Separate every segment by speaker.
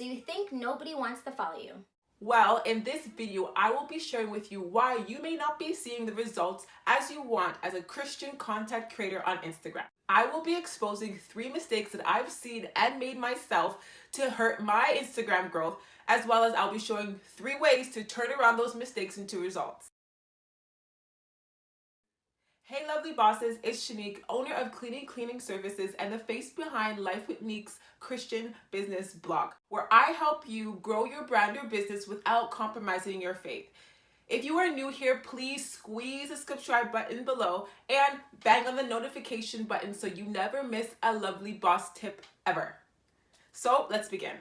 Speaker 1: so you think nobody wants to follow you.
Speaker 2: Well, in this video, I will be sharing with you why you may not be seeing the results as you want as a Christian content creator on Instagram. I will be exposing 3 mistakes that I've seen and made myself to hurt my Instagram growth, as well as I'll be showing 3 ways to turn around those mistakes into results. Hey lovely bosses, it's Chanique, owner of Cleaning Services and the face behind Life with Neek's Christian business blog, where I help you grow your brand or business without compromising your faith. If you are new here, please squeeze the subscribe button below and bang on the notification button so you never miss a lovely boss tip ever. So let's begin.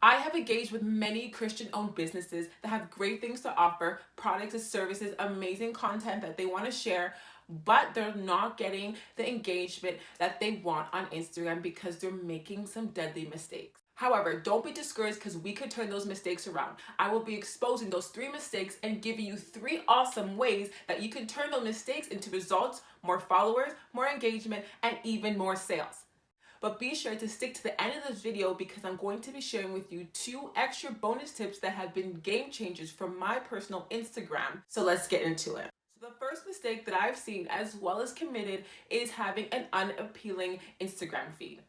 Speaker 2: I have engaged with many Christian-owned businesses that have great things to offer, products and services, amazing content that they want to share, but they're not getting the engagement that they want on Instagram because they're making some deadly mistakes. However, don't be discouraged because we could turn those mistakes around. I will be exposing those 3 mistakes and giving you 3 awesome ways that you can turn those mistakes into results, more followers, more engagement, and even more sales. But be sure to stick to the end of this video because I'm going to be sharing with you 2 extra bonus tips that have been game changers from my personal Instagram. So let's get into it. So the first mistake that I've seen as well as committed is having an unappealing Instagram feed.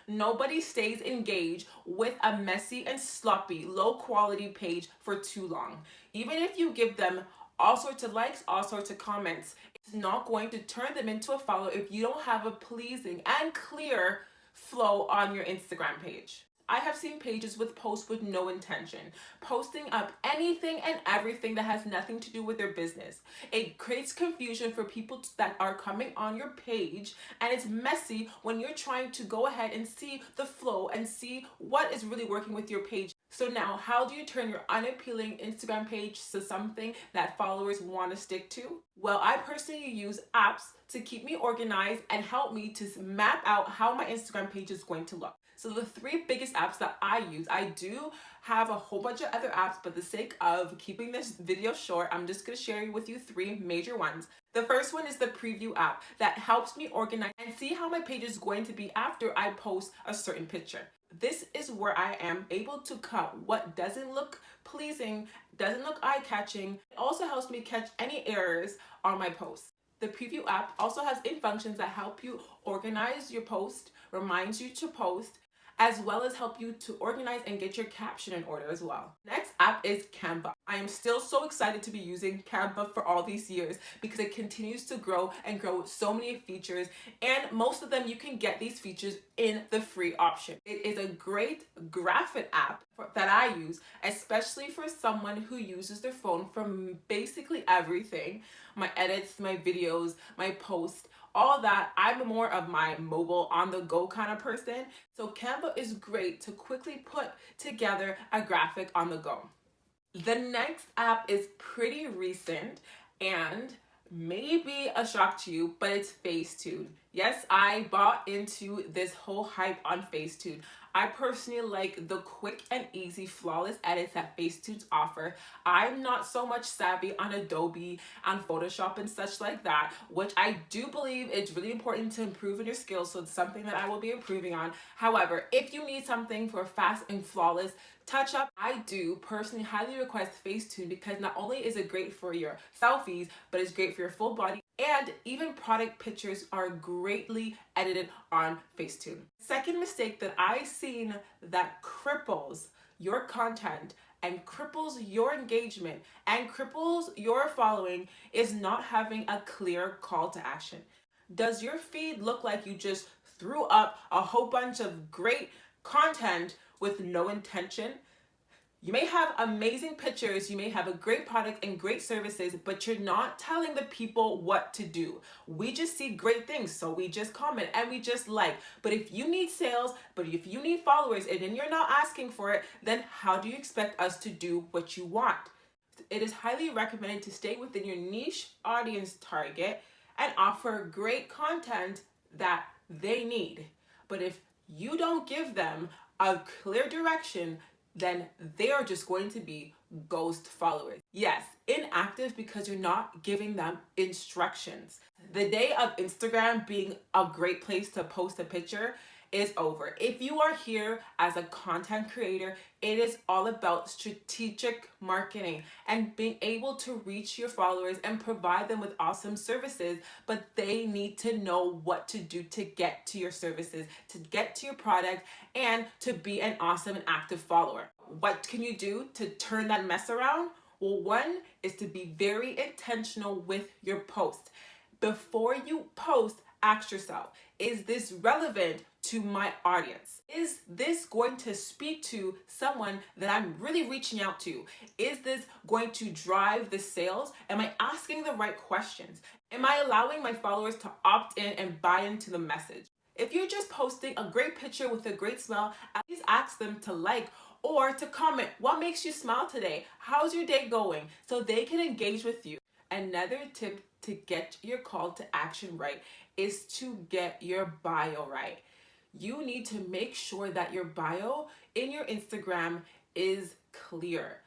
Speaker 2: Nobody stays engaged with a messy and sloppy, low quality page for too long. Even if you give them all sorts of likes, all sorts of comments, it's not going to turn them into a follower if you don't have a pleasing and clear flow on your Instagram page. I have seen pages with posts with no intention, posting up anything and everything that has nothing to do with their business. It creates confusion for people that are coming on your page, and it's messy when you're trying to go ahead and see the flow and see what is really working with your page. So now, how do you turn your unappealing Instagram page to something that followers want to stick to? Well, I personally use apps to keep me organized and help me to map out how my Instagram page is going to look. So the 3 biggest apps that I use, I do have a whole bunch of other apps, but for the sake of keeping this video short, I'm just going to share with you 3 major ones. The first one is the preview app that helps me organize and see how my page is going to be after I post a certain picture. This is where I am able to cut what doesn't look pleasing, doesn't look eye-catching. It also helps me catch any errors on my posts. The preview app also has functions that help you organize your post, reminds you to post, as well as help you to organize and get your caption in order as well. Next app is Canva. I am still so excited to be using Canva for all these years because it continues to grow and grow with so many features, and most of them you can get these features in the free option. It is a great graphic app that I use, especially for someone who uses their phone for basically everything. My edits, my videos, my posts, all that. I'm more of my mobile on the go kind of person. So Canva is great to quickly put together a graphic on the go. The next app is pretty recent and maybe a shock to you, but it's Facetune. Yes, I bought into this whole hype on Facetune. I personally like the quick and easy, flawless edits that Facetunes offer. I'm not so much savvy on Adobe, on Photoshop and such like that, which I do believe it's really important to improve in your skills, so it's something that I will be improving on. However, if you need something for fast and flawless touch up, I do personally highly request Facetune because not only is it great for your selfies, but it's great for your full body, and even product pictures are greatly edited on Facetune. Second mistake that I've seen that cripples your content and cripples your engagement and cripples your following is not having a clear call to action. Does your feed look like you just threw up a whole bunch of great content with no intention? You may have amazing pictures, you may have a great product and great services, but you're not telling the people what to do. We just see great things, so we just comment and we just like. But if you need sales, but if you need followers, and then you're not asking for it, then how do you expect us to do what you want? It is highly recommended to stay within your niche audience target and offer great content that they need. But if you don't give them a clear direction, then they are just going to be ghost followers. Yes, inactive because you're not giving them instructions. The day of Instagram being a great place to post a picture is over. If you are here as a content creator, it is all about strategic marketing and being able to reach your followers and provide them with awesome services, but they need to know what to do to get to your services, to get to your product, and to be an awesome and active follower. What can you do to turn that mess around? Well, one is to be very intentional with your post. Before you post, ask yourself, is this relevant to my audience? Is this going to speak to someone that I'm really reaching out to? Is this going to drive the sales? Am I asking the right questions? Am I allowing my followers to opt in and buy into the message? If you're just posting a great picture with a great smile, at least ask them to like or to comment, what makes you smile today? How's your day going? So they can engage with you. Another tip to get your call to action right is to get your bio right. You need to make sure that your bio in your Instagram is clear.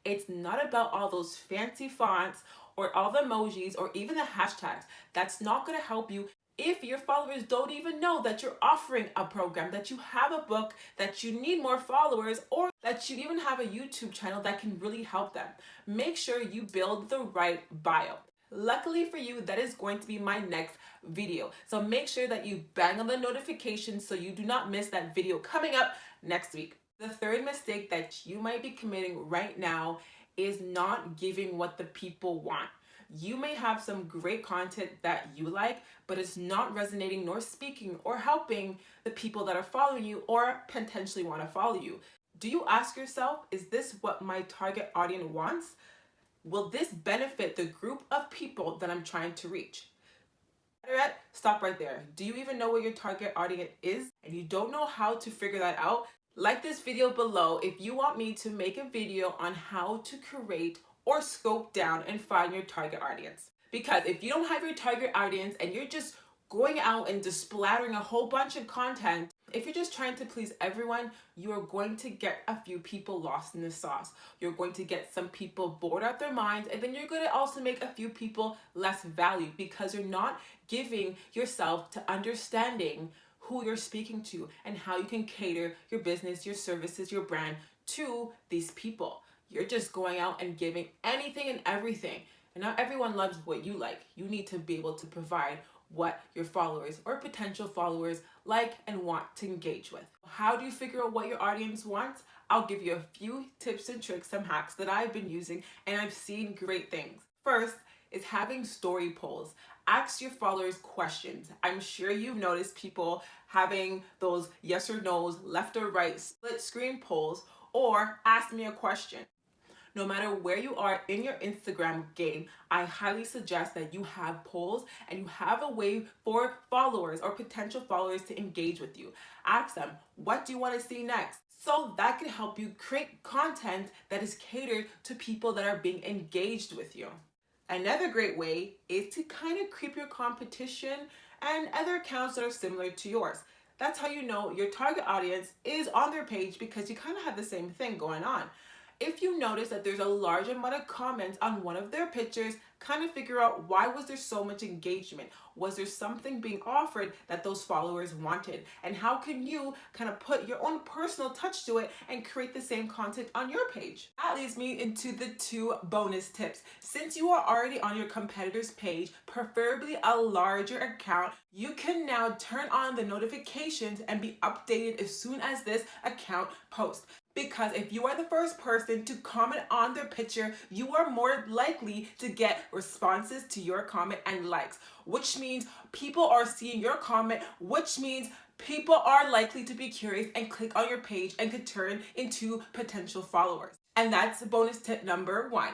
Speaker 2: It's not about all those fancy fonts or all the emojis or even the hashtags. That's not going to help you if your followers don't even know that you're offering a program, that you have a book, that you need more followers, or that you even have a YouTube channel that can really help them. Make sure you build the right bio. Luckily for you, that is going to be my next video. So make sure that you bang on the notifications so you do not miss that video coming up next week. The third mistake that you might be committing right now is not giving what the people want. You may have some great content that you like, but it's not resonating nor speaking or helping the people that are following you or potentially want to follow you. Do you ask yourself, is this what my target audience wants? Will this benefit the group of people that I'm trying to reach? Better yet, stop right there. Do you even know what your target audience is and you don't know how to figure that out? Like this video below if you want me to make a video on how to create or scope down and find your target audience. Because if you don't have your target audience and you're just going out and just splattering a whole bunch of content, if you're just trying to please everyone, you are going to get a few people lost in the sauce. You're going to get some people bored out their minds, and then you're going to also make a few people less valued because you're not giving yourself to understanding who you're speaking to and how you can cater your business, your services, your brand to these people. You're just going out and giving anything and everything. And not everyone loves what you like. You need to be able to provide what your followers or potential followers like and want to engage with. How do you figure out what your audience wants? I'll give you a few tips and tricks, some hacks that I've been using and I've seen great things. First is having story polls. Ask your followers questions. I'm sure you've noticed people having those yes or no's, left or right, split screen polls, or ask me a question. No matter where you are in your Instagram game, I highly suggest that you have polls and you have a way for followers or potential followers to engage with you. Ask them, what do you want to see next? So that can help you create content that is catered to people that are being engaged with you. Another great way is to kind of creep your competition and other accounts that are similar to yours. That's how you know your target audience is on their page because you kind of have the same thing going on. If you notice that there's a large amount of comments on one of their pictures, kind of figure out why was there so much engagement? Was there something being offered that those followers wanted? And how can you kind of put your own personal touch to it and create the same content on your page? That leads me into the 2 bonus tips. Since you are already on your competitor's page, preferably a larger account, you can now turn on the notifications and be updated as soon as this account posts. Because if you are the first person to comment on their picture, you are more likely to get responses to your comment and likes, which means people are seeing your comment, which means people are likely to be curious and click on your page and could turn into potential followers. And that's bonus tip number 1.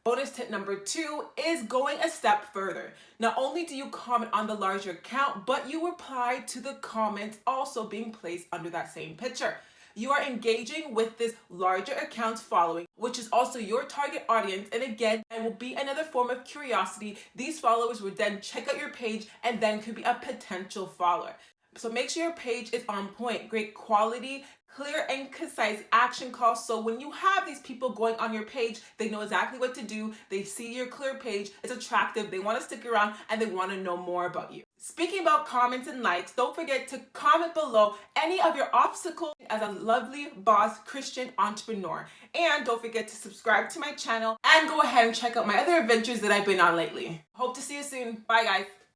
Speaker 2: Bonus tip number 2 is going a step further. Not only do you comment on the larger account, but you reply to the comments also being placed under that same picture. You are engaging with this larger account's following, which is also your target audience, and again, it will be another form of curiosity. These followers would then check out your page and then could be a potential follower. So make sure your page is on point, great quality, clear and concise action calls. So when you have these people going on your page, they know exactly what to do. They see your clear page, it's attractive, they want to stick around, and they want to know more about you. Speaking about comments and likes, don't forget to comment below any of your obstacles as a lovely boss Christian entrepreneur. And don't forget to subscribe to my channel and go ahead and check out my other adventures that I've been on lately. Hope to see you soon. Bye guys.